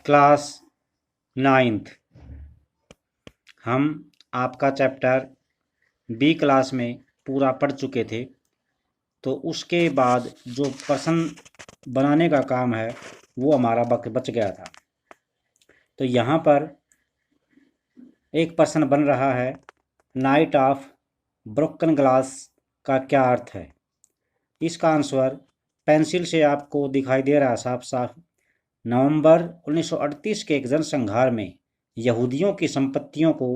Class 9th। हम आपका chapter B class में पूरा पढ़ चुके थे, तो उसके बाद जो प्रश्न बनाने का काम है वो हमारा बच गया था। तो यहाँ पर एक प्रश्न बन रहा है, नाइट ऑफ ब्रोकन ग्लास का क्या अर्थ है। इसका आंसर पेंसिल से आपको दिखाई दे रहा है साफ साफ। नवंबर 1938 के एक जनसंहार में यहूदियों की संपत्तियों को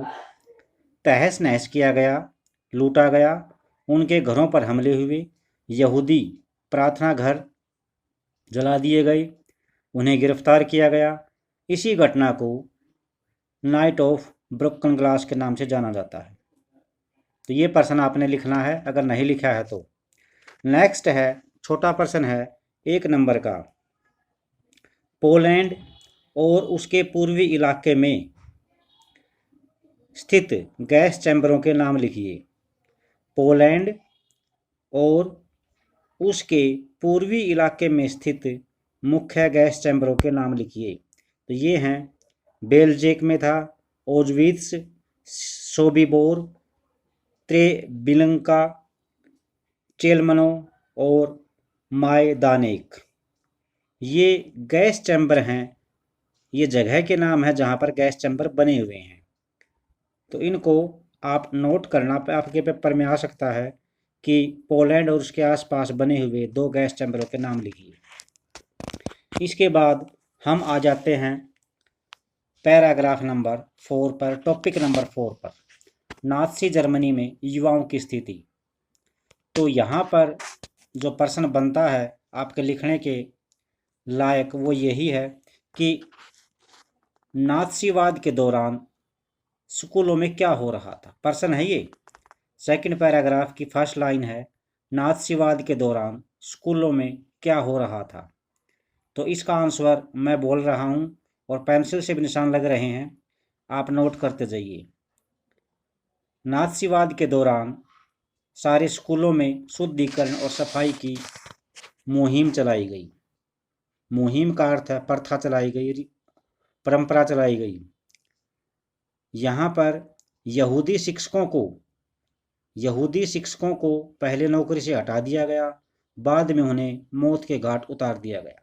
तहस नहस किया गया, लूटा गया, उनके घरों पर हमले हुए, यहूदी प्रार्थना घर जला दिए गए, उन्हें गिरफ्तार किया गया। इसी घटना को नाइट ऑफ ब्रोकन ग्लास के नाम से जाना जाता है। तो ये प्रश्न आपने लिखना है, अगर नहीं लिखा है तो। नेक्स्ट है, छोटा प्रश्न है 1 नंबर का। पोलैंड और उसके पूर्वी इलाके में स्थित गैस चैम्बरों के नाम लिखिए। पोलैंड और उसके पूर्वी इलाके में स्थित मुख्य गैस चैम्बरों के नाम लिखिए। तो ये हैं, बेल्जिक में था ऑजविट्स, सोबिबोर, त्रेबिलंका, चेलमनो और मायदानेक। ये गैस चैम्बर हैं, ये जगह के नाम है जहाँ पर गैस चैम्बर बने हुए हैं। तो इनको आप नोट करना, आपके पेपर में आ सकता है कि पोलैंड और उसके आसपास बने हुए 2 गैस चैम्बरों के नाम लिखिए। इसके बाद हम आ जाते हैं पैराग्राफ नंबर 4 पर, टॉपिक नंबर 4 पर, नाज़ी जर्मनी में युवाओं की स्थिति। तो यहाँ पर जो प्रश्न बनता है आपके लिखने के लायक वो यही है कि नाज़ीवाद के दौरान स्कूलों में क्या हो रहा था। प्रश्न है ये। सेकंड पैराग्राफ की फर्स्ट लाइन है, नाज़ीवाद के दौरान स्कूलों में क्या हो रहा था। तो इसका आंसर मैं बोल रहा हूँ और पेंसिल से भी निशान लग रहे हैं, आप नोट करते जाइए। नाज़ीवाद के दौरान सारे स्कूलों में शुद्धिकरण और सफाई की मुहिम चलाई गई। मुहिम का अर्थ है प्रथा चलाई गई, परंपरा चलाई गई। यहाँ पर यहूदी शिक्षकों को पहले नौकरी से हटा दिया गया, बाद में उन्हें मौत के घाट उतार दिया गया।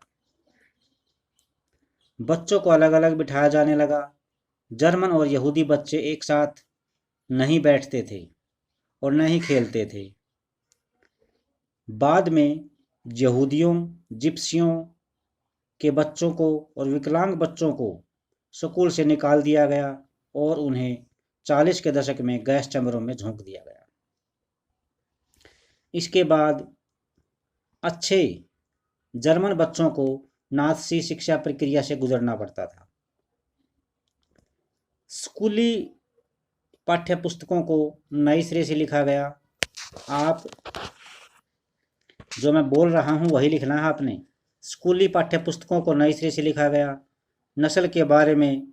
बच्चों को अलग अलग बिठाया जाने लगा। जर्मन और यहूदी बच्चे एक साथ नहीं बैठते थे और न ही खेलते थे। बाद में यहूदियों, जिप्सियों के बच्चों को और विकलांग बच्चों को स्कूल से निकाल दिया गया और उन्हें 40 के दशक में गैस चैम्बरों में झोंक दिया गया। इसके बाद अच्छे जर्मन बच्चों को नाज़ी शिक्षा प्रक्रिया से गुजरना पड़ता था। स्कूली पाठ्य पुस्तकों को नए सिरे से लिखा गया। आप जो मैं बोल रहा हूँ वही लिखना है आपने। स्कूली पाठ्य पुस्तकों को नए सिरे से लिखा गया। नस्ल के बारे में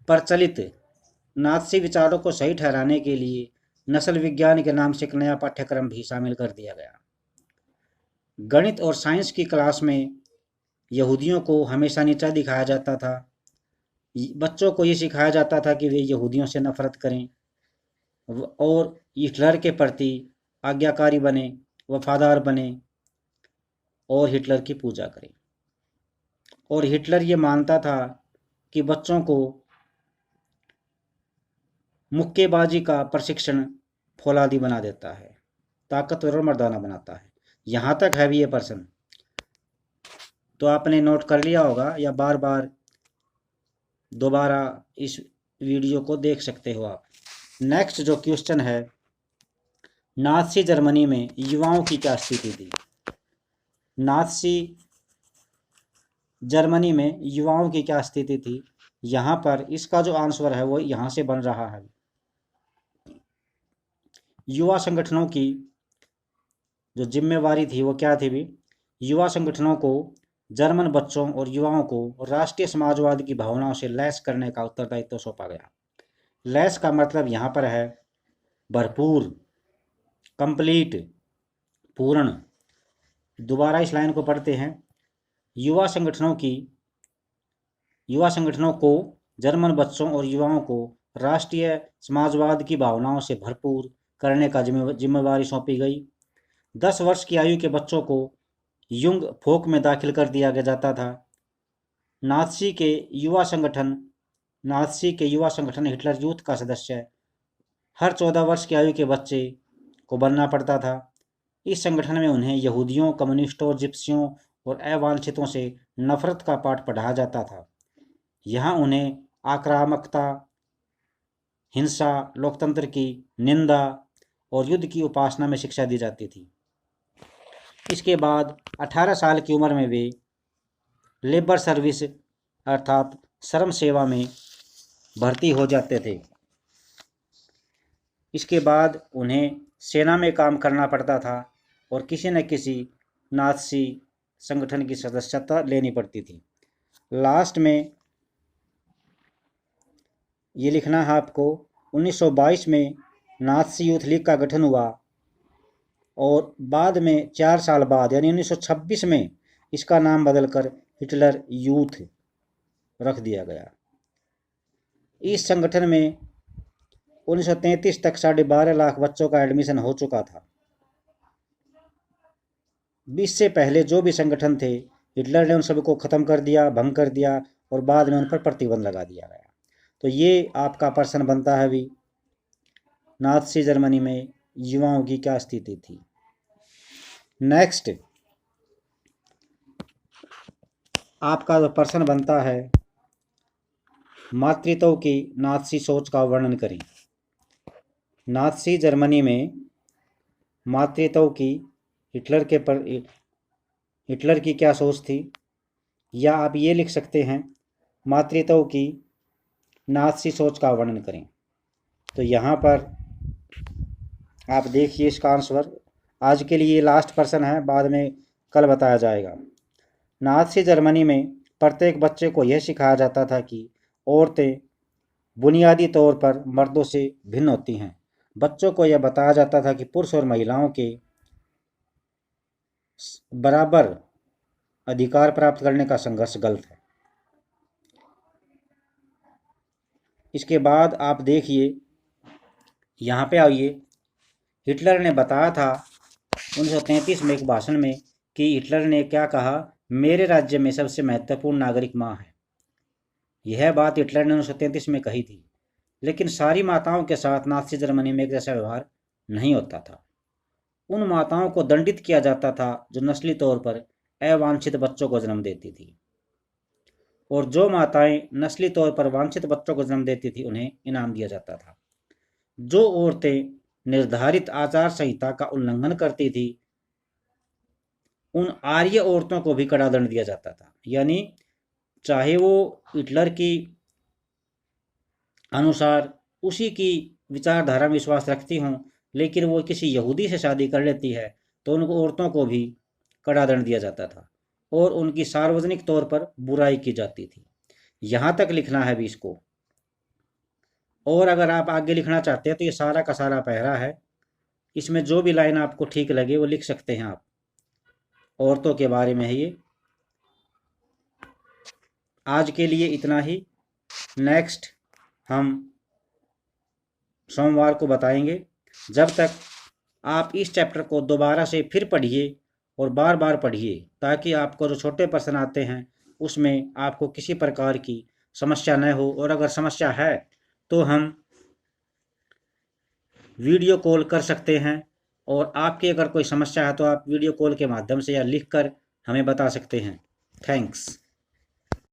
प्रचलित नाज़ी विचारों को सही ठहराने के लिए नस्ल विज्ञान के नाम से एक नया पाठ्यक्रम भी शामिल कर दिया गया। गणित और साइंस की क्लास में यहूदियों को हमेशा नीचा दिखाया जाता था। बच्चों को ये सिखाया जाता था कि वे यहूदियों से नफरत करें और हिटलर के प्रति आज्ञाकारी बने, वफादार बने और हिटलर की पूजा करें। और हिटलर ये मानता था कि बच्चों को मुक्केबाजी का प्रशिक्षण फौलादी बना देता है, ताकतवर और मर्दाना बनाता है। यहाँ तक है भी ये प्रश्न, तो आपने नोट कर लिया होगा या बार बार दोबारा इस वीडियो को देख सकते हो आप। नेक्स्ट जो क्वेश्चन है, नाज़ी जर्मनी में युवाओं की क्या स्थिति थी। नाज़ी जर्मनी में युवाओं की क्या स्थिति थी, यहाँ पर इसका जो आंसर है वो यहाँ से बन रहा है। युवा संगठनों की जो जिम्मेवारी थी वो क्या थी भी, युवा संगठनों को जर्मन बच्चों और युवाओं को राष्ट्रीय समाजवाद की भावनाओं से लैस करने का उत्तरदायित्व सौंपा गया। लैस का मतलब यहाँ पर है भरपूर, कंप्लीट, पूर्ण। दोबारा इस लाइन को पढ़ते हैं। युवा संगठनों की युवा संगठनों को जर्मन बच्चों और युवाओं को राष्ट्रीय समाजवाद की भावनाओं से भरपूर करने का जिम्मेवारी सौंपी गई। 10 वर्ष की आयु के बच्चों को युंग फोक में दाखिल कर दिया जाता था। नात्सी के युवा संगठन हिटलर यूथ का सदस्य हर 14 वर्ष की आयु के बच्चे को बनना पड़ता था। इस संगठन में उन्हें यहूदियों, कम्युनिस्टों, जिप्सियों और अवांछितों से नफरत का पाठ पढ़ाया जाता था। यहाँ उन्हें आक्रामकता, हिंसा, लोकतंत्र की निंदा और युद्ध की उपासना में शिक्षा दी जाती थी। इसके बाद 18 साल की उम्र में वे लेबर सर्विस अर्थात श्रम सेवा में भर्ती हो जाते थे। इसके बाद उन्हें सेना में काम करना पड़ता था और किसी न किसी नात्सी संगठन की सदस्यता लेनी पड़ती थी। लास्ट में ये लिखना है आपको, 1922 में नात्सी यूथ लीग का गठन हुआ और बाद में 4 साल बाद यानी 1926 में इसका नाम बदलकर हिटलर यूथ रख दिया गया। इस संगठन में 1933 तक 12.5 लाख बच्चों का एडमिशन हो चुका था। 20 से पहले जो भी संगठन थे हिटलर ने उन सभी को ख़त्म कर दिया, भंग कर दिया और बाद में उन पर प्रतिबंध लगा दिया गया। तो ये आपका प्रश्न बनता है अभी, नात्सी जर्मनी में युवाओं की क्या स्थिति थी। नेक्स्ट आपका जो प्रश्न बनता है, मातृत्व की नात्सी सोच का वर्णन करें। नात्सी जर्मनी में मातृत्व की हिटलर की क्या सोच थी, या आप ये लिख सकते हैं मातृत्व की नात्सी सोच का वर्णन करें। तो यहाँ पर आप देखिए इसका आंसर। आज के लिए लास्ट प्रश्न है, बाद में कल बताया जाएगा। नात्सी जर्मनी में प्रत्येक बच्चे को यह सिखाया जाता था कि औरतें बुनियादी तौर पर मर्दों से भिन्न होती हैं। बच्चों को यह बताया जाता था कि पुरुष और महिलाओं के बराबर अधिकार प्राप्त करने का संघर्ष गलत है। इसके बाद आप देखिए, यहाँ पे आइए, हिटलर ने बताया था 1933 में एक भाषण में कि हिटलर ने क्या कहा, मेरे राज्य में सबसे महत्वपूर्ण नागरिक माँ है। यह बात हिटलर ने 1933 में कही थी, लेकिन सारी माताओं के साथ नात्सी जर्मनी में एक जैसा व्यवहार नहीं होता था। उन माताओं को दंडित किया जाता था जो नस्ली तौर पर अवांछित बच्चों को जन्म देती थी, और जो माताएं नस्ली तौर पर वांछित बच्चों को जन्म देती थी उन्हें इनाम दिया जाता था। जो औरतें निर्धारित आचार संहिता का उल्लंघन करती थी उन आर्य औरतों को भी कड़ा दंड दिया जाता था। यानी चाहे वो हिटलर की अनुसार उसी की विचारधारा में विश्वास रखती हों, लेकिन वो किसी यहूदी से शादी कर लेती है तो उन औरतों को भी कड़ा दंड दिया जाता था और उनकी सार्वजनिक तौर पर बुराई की जाती थी। यहाँ तक लिखना है भी इसको, और अगर आप आगे लिखना चाहते हैं तो ये सारा का सारा पैरा है, इसमें जो भी लाइन आपको ठीक लगे वो लिख सकते हैं आप। औरतों के बारे में है ये। आज के लिए इतना ही, नेक्स्ट हम सोमवार को बताएंगे। जब तक आप इस चैप्टर को दोबारा से फिर पढ़िए और बार बार पढ़िए, ताकि आपको जो छोटे प्रश्न आते हैं उसमें आपको किसी प्रकार की समस्या न हो, और अगर समस्या है तो हम वीडियो कॉल कर सकते हैं, और आपकी अगर कोई समस्या है तो आप वीडियो कॉल के माध्यम से या लिखकर हमें बता सकते हैं। थैंक्स।